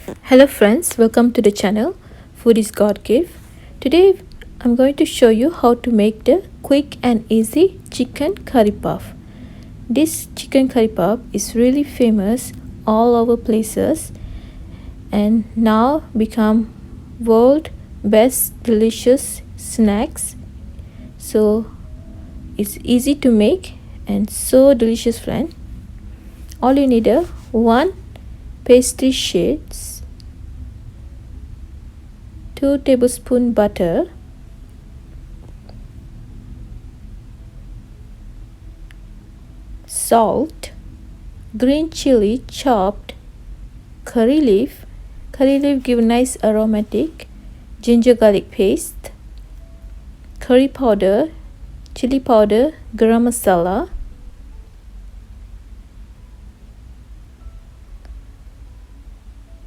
Hello friends, welcome to the channel Food is God Gift. Today I'm going to show you how to make the quick and easy chicken curry puff. This chicken curry puff is really famous all over places and now become world best delicious snacks. So it's easy to make and so delicious, friend. All you need are 1 pastry sheets, 2 tablespoons butter, salt, green chili chopped, curry leaf give nice aromatic, ginger garlic paste, curry powder, chili powder, garam masala,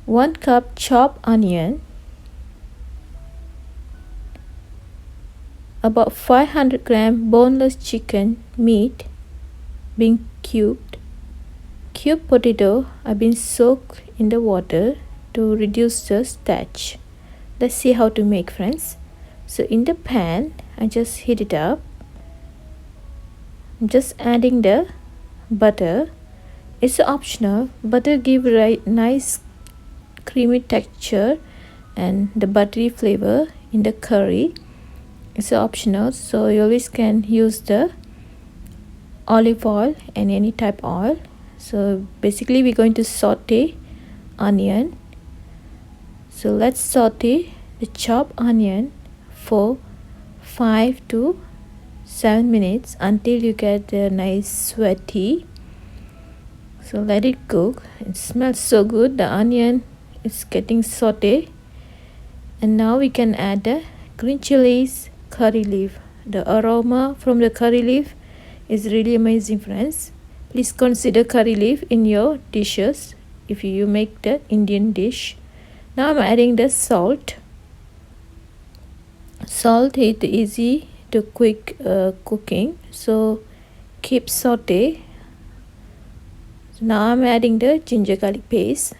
one cup chopped onion, about 500 gram boneless chicken meat being cubed. Cubed potato are being soaked in the water to reduce the starch. Let's see how to make, friends. So in the pan, I just heat it up. I'm just adding the butter. It's optional. Butter give nice creamy texture and the buttery flavor in the curry. It's optional, so you always can use the olive oil and any type oil. So basically we're going to saute onion. So let's saute the chopped onion for 5 to 7 minutes until you get a nice sweaty. So let it cook. It smells so good. The onion is getting sauteed, and now we can add the green chilies, curry leaf. The aroma from the curry leaf is really amazing, friends. Please consider curry leaf in your dishes if you make the Indian dish. Now I'm adding the salt. Salt is easy to quick cooking, so keep saute. So now I'm adding the ginger garlic paste.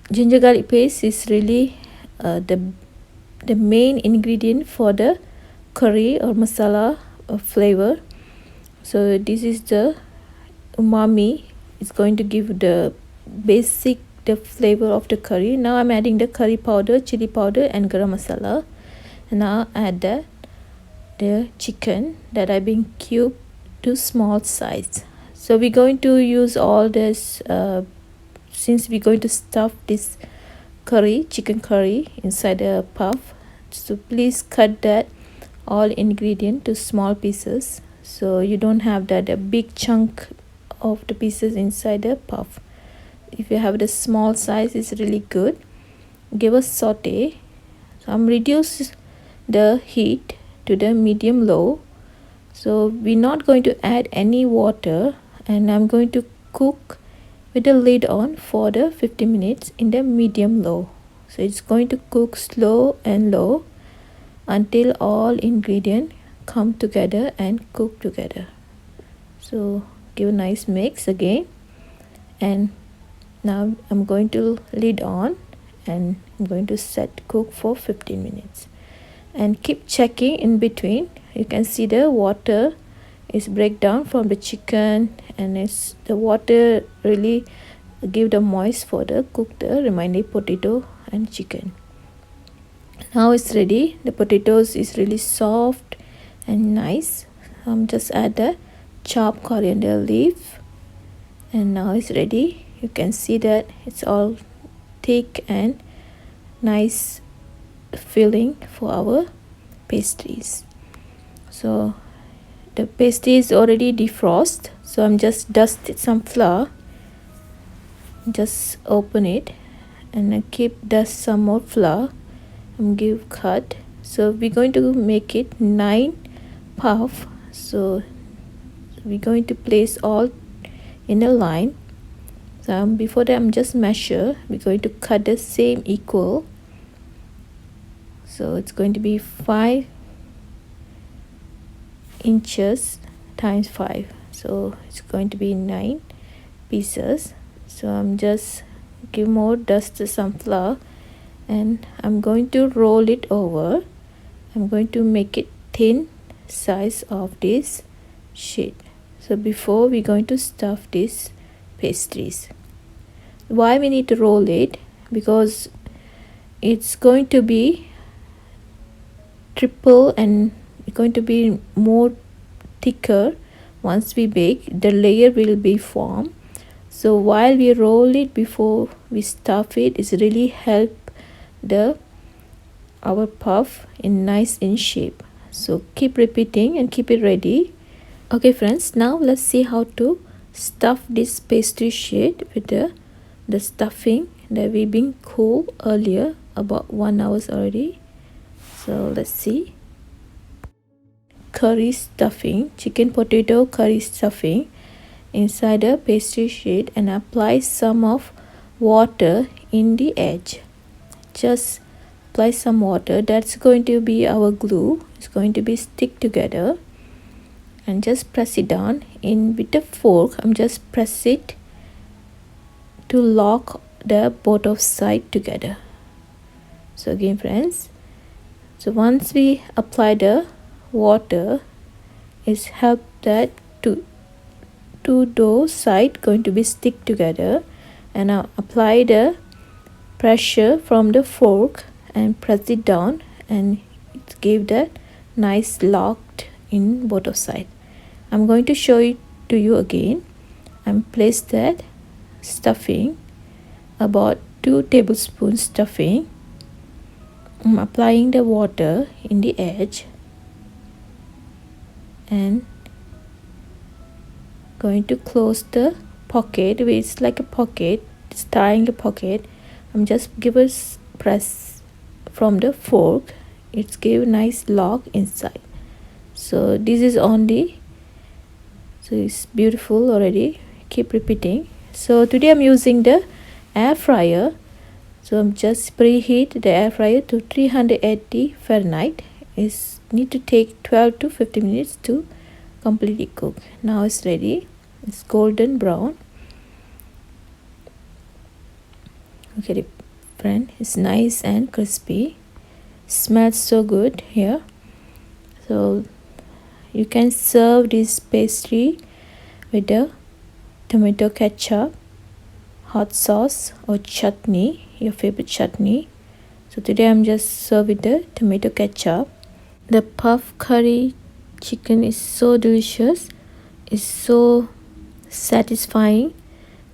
Ginger garlic paste is really the main ingredient for the curry or masala flavor. So this is the umami. It's going to give the basic the flavor of the curry. Now I'm adding the curry powder, chili powder and garam masala. And now add the chicken that I've been cubed to small size. So we're going to use all this since we're going to stuff this chicken curry inside the puff. So please cut that all ingredient to small pieces so you don't have that a big chunk of the pieces inside the puff. If you have the small size, it's really good. Give a saute. So I'm reduce the heat to the medium low. So we're not going to add any water, and I'm going to cook with the lid on for the 50 minutes in the medium low. So it's going to cook slow and low until all ingredients come together and cook together. So give a nice mix again, and now I'm going to lid on and I'm going to set cook for 15 minutes and keep checking in between. You can see the water is break down from the chicken, and it's the water really give the moist for the cook the remaining potato and chicken. Now it's ready. The potatoes is really soft and nice. Just add the chopped coriander leaf, and now it's ready. You can see that it's all thick and nice filling for our pastries. So the pastry is already defrost, so I'm just dusted some flour. Just open it and I keep dust some more flour and give cut. So we're going to make it 9 puff. So we're going to place all in a line. So before that, I'm just measure. We're going to cut the same equal. So it's going to be 5 inches times 5. So it's going to be 9 pieces. So I'm just give more dust some flour, and I'm going to roll it over. I'm going to make it thin size of this sheet. So before we're going to stuff these pastries. Why we need to roll it? Because it's going to be triple and going to be more thicker. Once we bake, the layer will be formed. So while we roll it before we stuff it, it's really help our puff in nice in shape. So keep repeating and keep it ready. Okay friends, now let's see how to stuff this pastry sheet with the stuffing that we've been cool earlier, about 1 hour already. So let's see. Curry stuffing, chicken potato curry stuffing inside the pastry sheet, and apply some of water in the edge. Just apply some water. That's going to be our glue. It's going to be stick together, and just press it down in with the fork. I'm just press it to lock the both of side together. So again friends, so once we apply the water, it's help that two dough side going to be stick together, and now apply the pressure from the fork and press it down, and it give that nice locked in both of side. I'm going to show it to you again. I'm place that stuffing, about 2 tablespoons stuffing. I'm applying the water in the edge and going to close the pocket. It's like a pocket, it's tying the pocket. I'm just give a press from the fork. It's give nice lock inside. So this is only, so it's beautiful already. Keep repeating. So today I'm using the air fryer. So I'm just preheat the air fryer to 380 Fahrenheit. It's need to take 12 to 15 minutes to completely cook. Now it's ready. It's golden brown. Okay friend, it's nice and crispy. Smells so good here. So you can serve this pastry with the tomato ketchup, hot sauce, or chutney, your favorite chutney. So today I'm just serve with the tomato ketchup. The puff curry chicken is so delicious. It's so satisfying.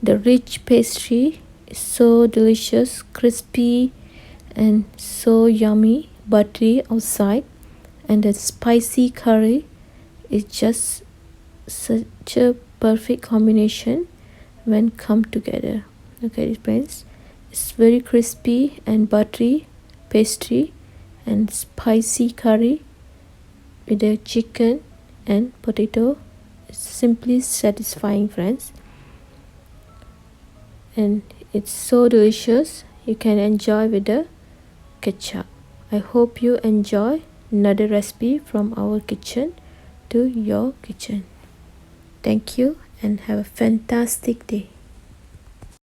The rich pastry is so delicious, crispy and so yummy, buttery outside, and the spicy curry is just such a perfect combination when come together. Okay friends, it's very crispy and buttery pastry and spicy curry with the chicken and potato. It's simply satisfying friends, and it's so delicious. You can enjoy with the ketchup. I hope you enjoy another recipe from our kitchen to your kitchen. Thank you and have a fantastic day.